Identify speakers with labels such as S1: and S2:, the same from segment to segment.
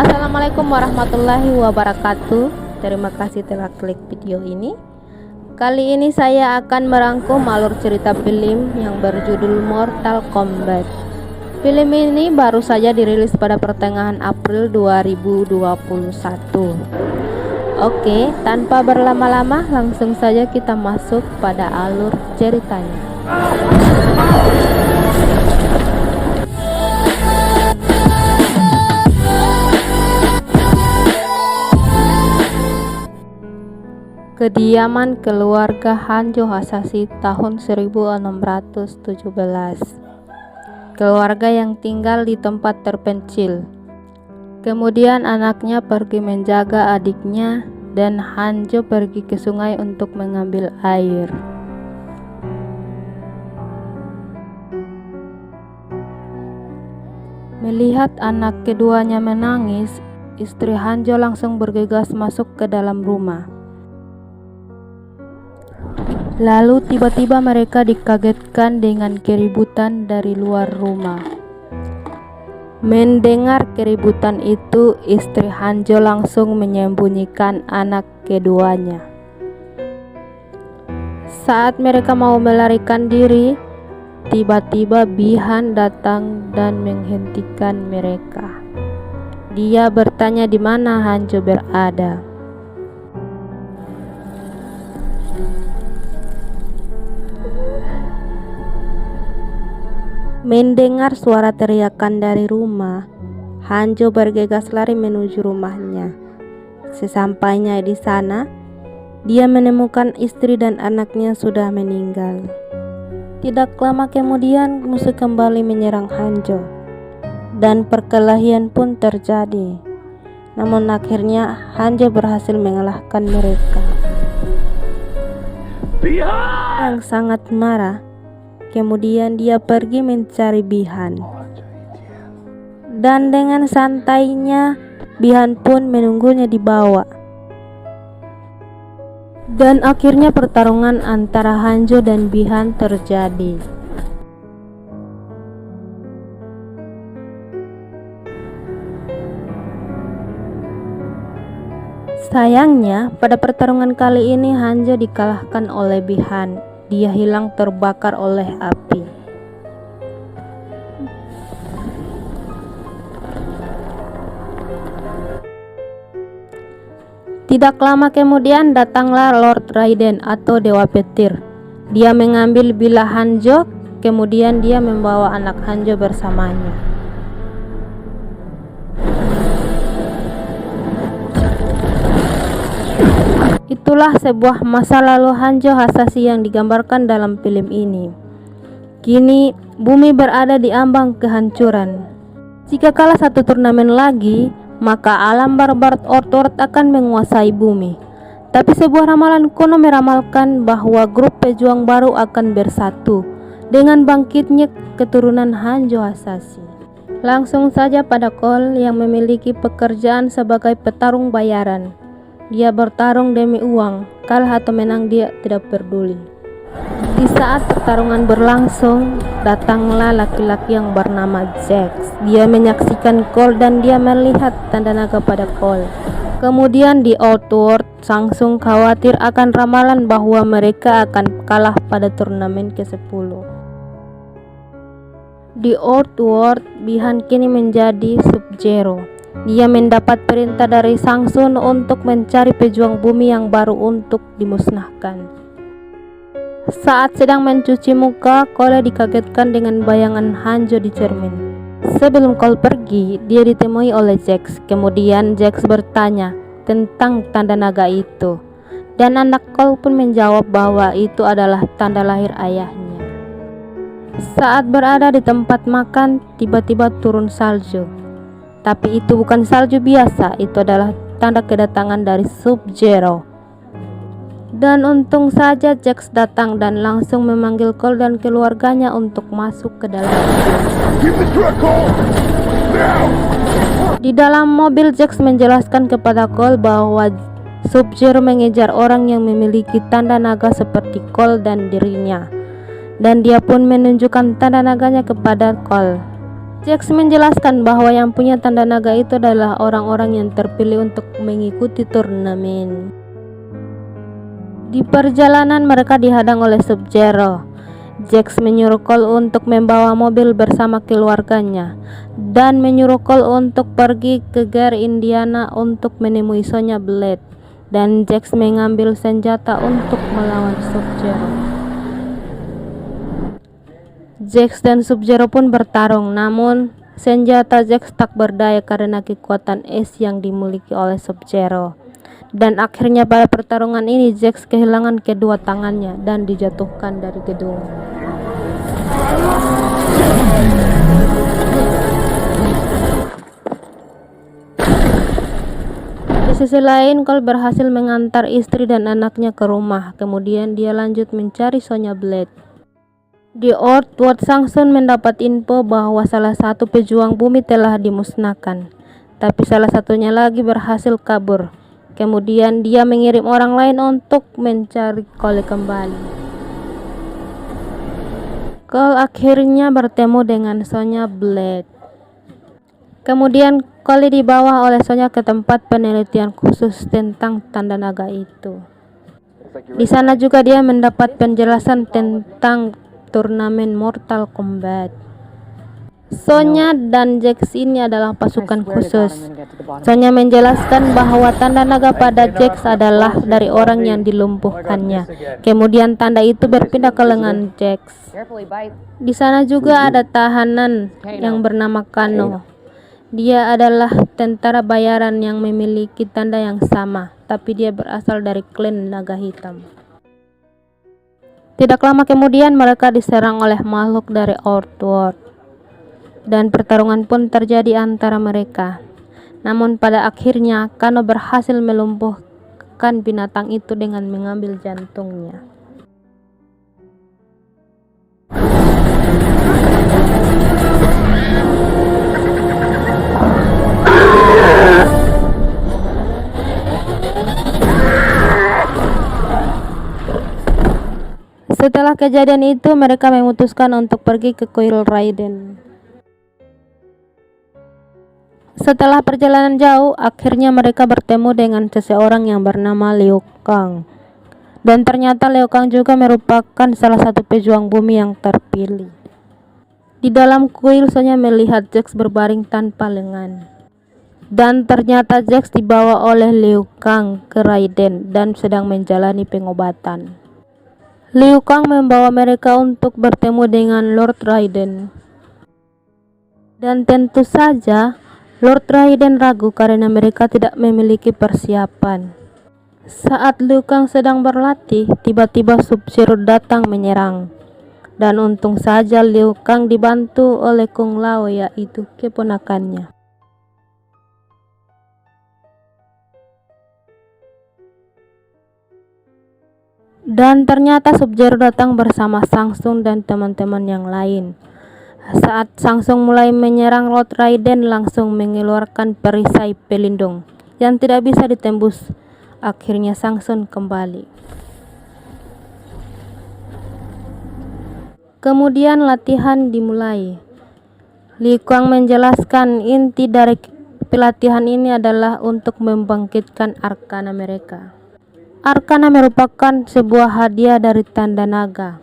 S1: Assalamualaikum warahmatullahi wabarakatuh. Terima kasih telah klik video ini. Kali ini saya akan merangkum alur cerita film yang berjudul Mortal Kombat. Film ini baru saja dirilis pada pertengahan April 2021. Oke, tanpa berlama-lama langsung saja kita masuk pada alur ceritanya. Kediaman keluarga Hanjo Hasashi tahun 1617. Keluarga yang tinggal di tempat terpencil. Kemudian anaknya pergi menjaga adiknya dan Hanjo pergi ke sungai untuk mengambil air. Melihat anak keduanya menangis, istri Hanjo langsung bergegas masuk ke dalam rumah. Lalu tiba-tiba mereka dikagetkan dengan keributan dari luar rumah. Mendengar keributan itu, istri Hanjo langsung menyembunyikan anak keduanya. Saat mereka mau melarikan diri, tiba-tiba Bihan datang dan menghentikan mereka. Dia bertanya di mana Hanjo berada. Mendengar suara teriakan dari rumah, Hanjo bergegas lari menuju rumahnya. Sesampainya di sana, dia menemukan istri dan anaknya sudah meninggal. Tidak lama kemudian, musuh kembali menyerang Hanjo, dan perkelahian pun terjadi. Namun akhirnya Hanjo berhasil mengalahkan mereka. Yang sangat marah, kemudian dia pergi mencari Bihan. Dan dengan santainya, Bihan pun menunggunya di bawah. Dan akhirnya pertarungan antara Hanjo dan Bihan terjadi. Sayangnya, pada pertarungan kali ini Hanjo dikalahkan oleh Bihan. Dia hilang terbakar oleh api. Tidak lama kemudian datanglah Lord Raiden atau Dewa Petir. Dia mengambil bilah Hanjo, kemudian dia membawa anak Hanjo bersamanya. Itulah sebuah masa lalu Hanjo Hasashi yang digambarkan dalam film ini. Kini bumi berada di ambang kehancuran. Jika kalah satu turnamen lagi, maka alam barbar Earthworld akan menguasai bumi. Tapi sebuah ramalan kuno meramalkan bahwa grup pejuang baru akan bersatu dengan bangkitnya keturunan Hanjo Hasashi. Langsung saja pada Cole yang memiliki pekerjaan sebagai petarung bayaran. Dia bertarung demi uang, kalah atau menang dia tidak peduli. Di saat pertarungan berlangsung, datanglah laki-laki yang bernama Jax. Dia menyaksikan Cole dan dia melihat tanda naga pada Cole. Kemudian di Earthworld, Samsung khawatir akan ramalan bahwa mereka akan kalah pada turnamen ke-10. Di Earthworld, Bihan kini menjadi Sub-Zero. Dia mendapat perintah dari Samsung untuk mencari pejuang bumi yang baru untuk dimusnahkan. Saat sedang mencuci muka, Cole dikagetkan dengan bayangan Hanjo di cermin. Sebelum Cole pergi, dia ditemui oleh Jax. Kemudian Jax bertanya tentang tanda naga itu, dan anak Cole pun menjawab bahwa itu adalah tanda lahir ayahnya. Saat berada di tempat makan, tiba-tiba turun salju. Tapi itu bukan salju biasa, itu adalah tanda kedatangan dari Sub-Zero. Dan untung saja Jax datang dan langsung memanggil Cole dan keluarganya untuk masuk ke dalam mobil. Di dalam mobil, Jax menjelaskan kepada Cole bahwa Sub-Zero mengejar orang yang memiliki tanda naga seperti Cole dan dirinya. Dan dia pun menunjukkan tanda naganya kepada Cole. Jax menjelaskan bahwa yang punya tanda naga itu adalah orang-orang yang terpilih untuk mengikuti turnamen. Di perjalanan mereka dihadang oleh Sub-Zero. Jax menyuruh Cole untuk membawa mobil bersama keluarganya dan menyuruh Cole untuk pergi ke Gary Indiana untuk menemui Sonya Blade, dan Jax mengambil senjata untuk melawan Sub-Zero. Jax dan Sub-Zero pun bertarung, namun senjata Jax tak berdaya karena kekuatan es yang dimiliki oleh Sub-Zero. Dan akhirnya pada pertarungan ini Jax kehilangan kedua tangannya dan dijatuhkan dari gedung. Di sisi lain, Cole berhasil mengantar istri dan anaknya ke rumah. Kemudian dia lanjut mencari Sonya Blade. Di Earthworld, Shang-Tsung mendapat info bahwa salah satu pejuang bumi telah dimusnahkan, tapi salah satunya lagi berhasil kabur. Kemudian dia mengirim orang lain untuk mencari Cole kembali. Cole akhirnya bertemu dengan Sonya Blade. Kemudian Cole dibawa oleh Sonya ke tempat penelitian khusus tentang tanda naga itu. Di sana juga dia mendapat penjelasan tentang turnamen Mortal Kombat. Sonya dan Jax ini adalah pasukan khusus. Sonya menjelaskan bahwa tanda naga pada Jax adalah dari orang yang dilumpuhkannya. Kemudian tanda itu berpindah ke lengan Jax. Di sana juga ada tahanan yang bernama Kano. Dia adalah tentara bayaran yang memiliki tanda yang sama, tapi dia berasal dari klan naga hitam. Tidak lama kemudian mereka diserang oleh makhluk dari Earthworld, dan pertarungan pun terjadi antara mereka. Namun pada akhirnya Kano berhasil melumpuhkan binatang itu dengan mengambil jantungnya. Setelah kejadian itu, mereka memutuskan untuk pergi ke kuil Raiden. Setelah perjalanan jauh, akhirnya mereka bertemu dengan seseorang yang bernama Liu Kang. Dan ternyata Liu Kang juga merupakan salah satu pejuang bumi yang terpilih. Di dalam kuil, Sonya melihat Jax berbaring tanpa lengan. Dan ternyata Jax dibawa oleh Liu Kang ke Raiden dan sedang menjalani pengobatan. Liu Kang membawa mereka untuk bertemu dengan Lord Raiden. Dan tentu saja Lord Raiden ragu karena mereka tidak memiliki persiapan. Saat Liu Kang sedang berlatih, tiba-tiba Sub-Zero datang menyerang. Dan untung saja Liu Kang dibantu oleh Kung Lao, yaitu keponakannya. Dan ternyata Sub-Zero datang bersama Shang-Tsung dan teman-teman yang lain. Saat Shang-Tsung mulai menyerang, Lord Raiden langsung mengeluarkan perisai pelindung yang tidak bisa ditembus. Akhirnya Shang-Tsung kembali. Kemudian latihan dimulai. Liu Kang menjelaskan inti dari pelatihan ini adalah untuk membangkitkan arkana mereka. Arkana merupakan sebuah hadiah dari tanda naga.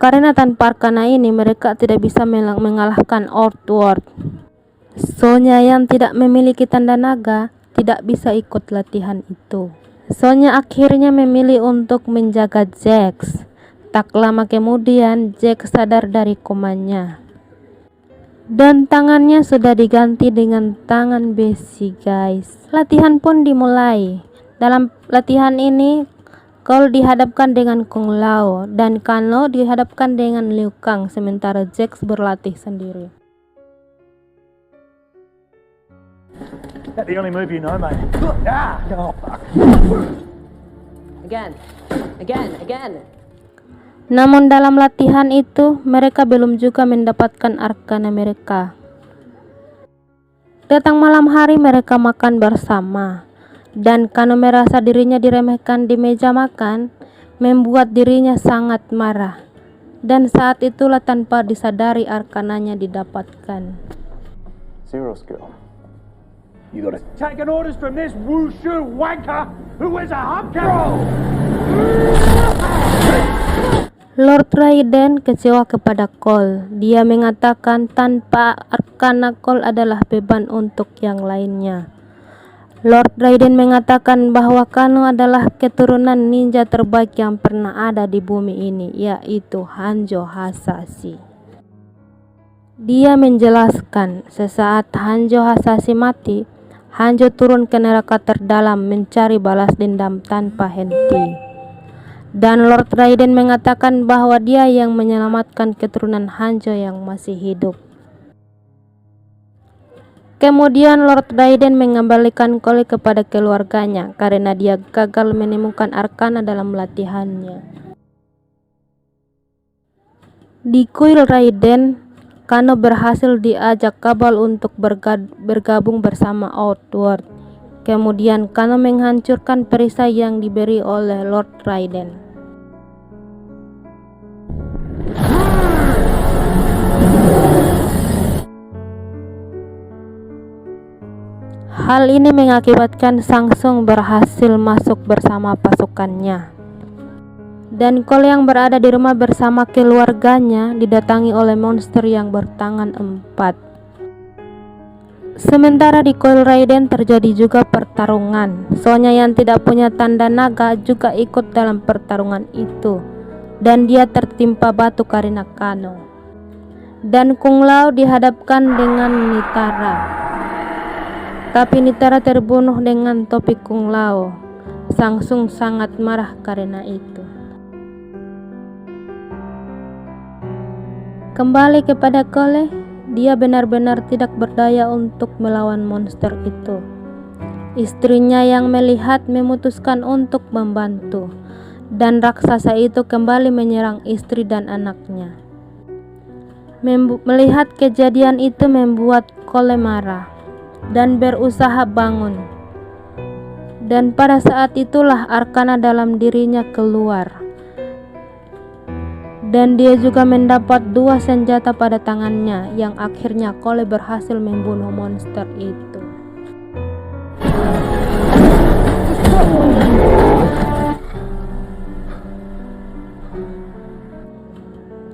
S1: Karena tanpa arkana ini mereka tidak bisa mengalahkan Earthworld. Sonya yang tidak memiliki tanda naga tidak bisa ikut latihan itu. Sonya akhirnya memilih untuk menjaga Jax. Tak lama kemudian Jax sadar dari komanya. Dan tangannya sudah diganti dengan tangan besi, guys. Latihan pun dimulai. Dalam latihan ini, Cole dihadapkan dengan Kung Lao dan Kano dihadapkan dengan Liu Kang, sementara Jax berlatih sendiri.
S2: That's the only move you know, mate. Ah! Oh, fuck.
S3: Again.
S1: Namun dalam latihan itu, mereka belum juga mendapatkan arkana mereka. Datang malam hari mereka makan bersama, dan Kano merasa dirinya diremehkan di meja makan, membuat dirinya sangat marah. Dan saat itulah tanpa disadari arkananya didapatkan.
S4: Zero skill.
S2: You gotta taking orders from this wushu wanker who is a hubcap.
S1: Lord Raiden kecewa kepada Cole. Dia mengatakan tanpa arkana Cole adalah beban untuk yang lainnya. Lord Raiden mengatakan bahwa Kano adalah keturunan ninja terbaik yang pernah ada di bumi ini, yaitu Hanjo Hasashi. Dia menjelaskan sesaat Hanjo Hasashi mati, Hanjo turun ke neraka terdalam mencari balas dendam tanpa henti. Dan Lord Raiden mengatakan bahwa dia yang menyelamatkan keturunan Hanjo yang masih hidup. Kemudian Lord Raiden mengembalikan Cole kepada keluarganya karena dia gagal menemukan arkana dalam latihannya. Di kuil Raiden, Kano berhasil diajak Kabal untuk bergabung bersama Outward. Kemudian Kano menghancurkan perisai yang diberi oleh Lord Raiden. Hal ini mengakibatkan Samsung berhasil masuk bersama pasukannya. Dan Cole yang berada di rumah bersama keluarganya didatangi oleh monster yang bertangan 4. Sementara di kuil Raiden terjadi juga pertarungan. Sonya yang tidak punya tanda naga juga ikut dalam pertarungan itu. Dan dia tertimpa batu karena Kano. Dan Kung Lao dihadapkan dengan Nitara. Tapi Nitara terbunuh dengan topi Kung Lao. Samsung sangat marah karena itu. Kembali kepada Cole, dia benar-benar tidak berdaya untuk melawan monster itu. Istrinya yang melihat memutuskan untuk membantu. Dan raksasa itu kembali menyerang istri dan anaknya. Melihat kejadian itu membuat Cole marah dan berusaha bangun. Dan pada saat itulah arkana dalam dirinya keluar. Dan dia juga mendapat 2 senjata pada tangannya yang akhirnya Cole berhasil membunuh monster itu.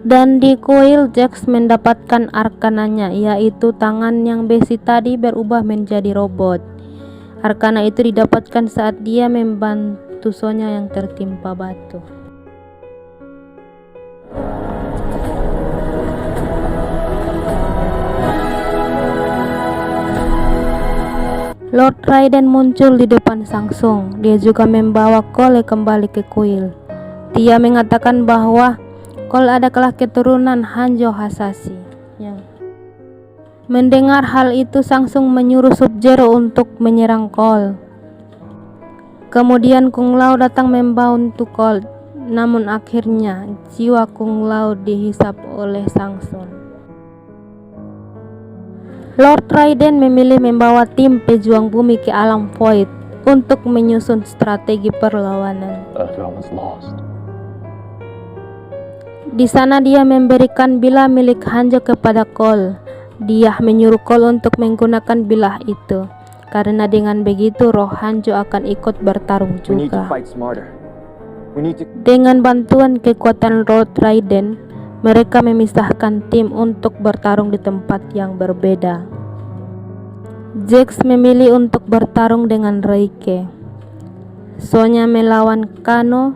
S1: Dan di kuil Jax mendapatkan arkananya, yaitu tangan yang besi tadi berubah menjadi robot. Arkana itu didapatkan saat dia membantu Sonya yang tertimpa batu. Lord Raiden muncul di depan Samsung. Dia juga membawa Cole kembali ke kuil. Dia mengatakan bahwa Cole adalah keturunan Hanjo Hasashi. Mendengar hal itu, Samsung menyuruh Sub-Zero untuk menyerang Cole. Kemudian Kung Lao datang membantu Cole. Namun akhirnya jiwa Kung Lao dihisap oleh Samsung. Lord Raiden memilih membawa tim pejuang bumi ke alam void untuk menyusun strategi perlawanan. Di sana dia memberikan bilah milik Hanjo kepada Cole. Dia menyuruh Cole untuk menggunakan bilah itu, karena dengan begitu roh Hanjo akan ikut bertarung juga. Dengan bantuan kekuatan Lord Raiden, mereka memisahkan tim untuk bertarung di tempat yang berbeda. Jax memilih untuk bertarung dengan Reike. Sonya melawan Kano,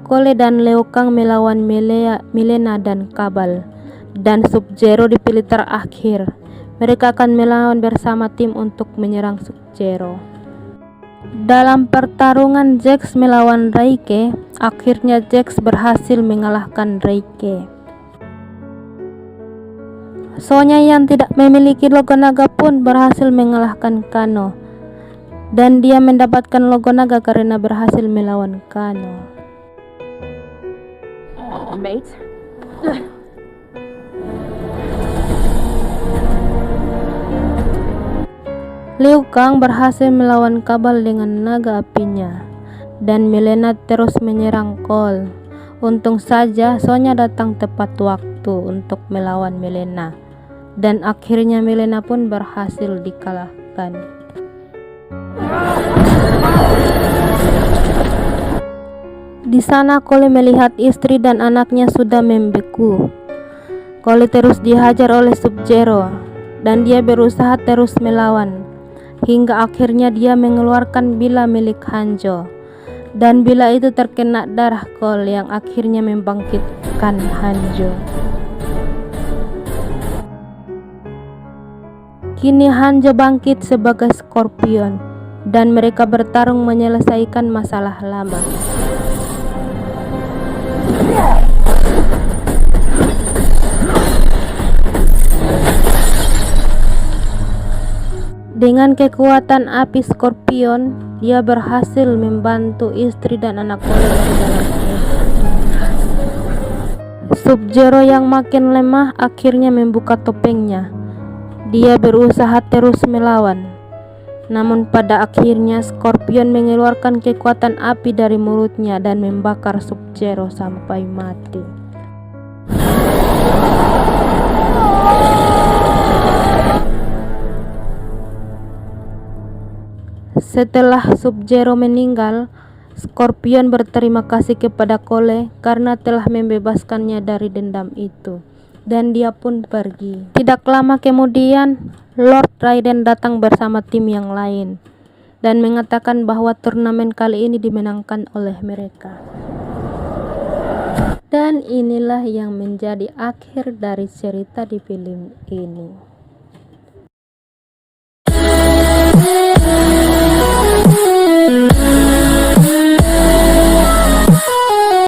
S1: Cole dan Liu Kang melawan Milena dan Kabal, dan Sub-Zero dipilih terakhir. Mereka akan melawan bersama tim untuk menyerang Sub-Zero. Dalam pertarungan Jax melawan Reike, akhirnya Jax berhasil mengalahkan Reike. Sonya yang tidak memiliki logo naga pun berhasil mengalahkan Kano, dan dia mendapatkan logo naga karena berhasil melawan Kano.
S3: Mate.
S1: Liu Kang berhasil melawan Kabal dengan naga apinya, dan Milena terus menyerang Cole. Untung saja Sonya datang tepat waktu untuk melawan Milena, dan akhirnya Milena pun berhasil dikalahkan. Di sana Cole melihat istri dan anaknya sudah membeku. Cole terus dihajar oleh Sub-Zero dan dia berusaha terus melawan hingga akhirnya dia mengeluarkan bila milik Hanjo, dan bila itu terkena darah Cole yang akhirnya membangkitkan Hanjo. Kini Hanjo bangkit sebagai Scorpion dan mereka bertarung menyelesaikan masalah lama. Dengan kekuatan api Scorpion, dia berhasil membantu istri dan anak Cole dari dalam es. Sub-Zero yang makin lemah akhirnya membuka topengnya. Dia berusaha terus melawan. Namun pada akhirnya Scorpion mengeluarkan kekuatan api dari mulutnya dan membakar Sub-Zero sampai mati. Setelah Sub-Zero meninggal, Scorpion berterima kasih kepada Cole karena telah membebaskannya dari dendam itu, dan dia pun pergi. Tidak lama kemudian, Lord Raiden datang bersama tim yang lain dan mengatakan bahwa turnamen kali ini dimenangkan oleh mereka. Dan inilah yang menjadi akhir dari cerita di film ini.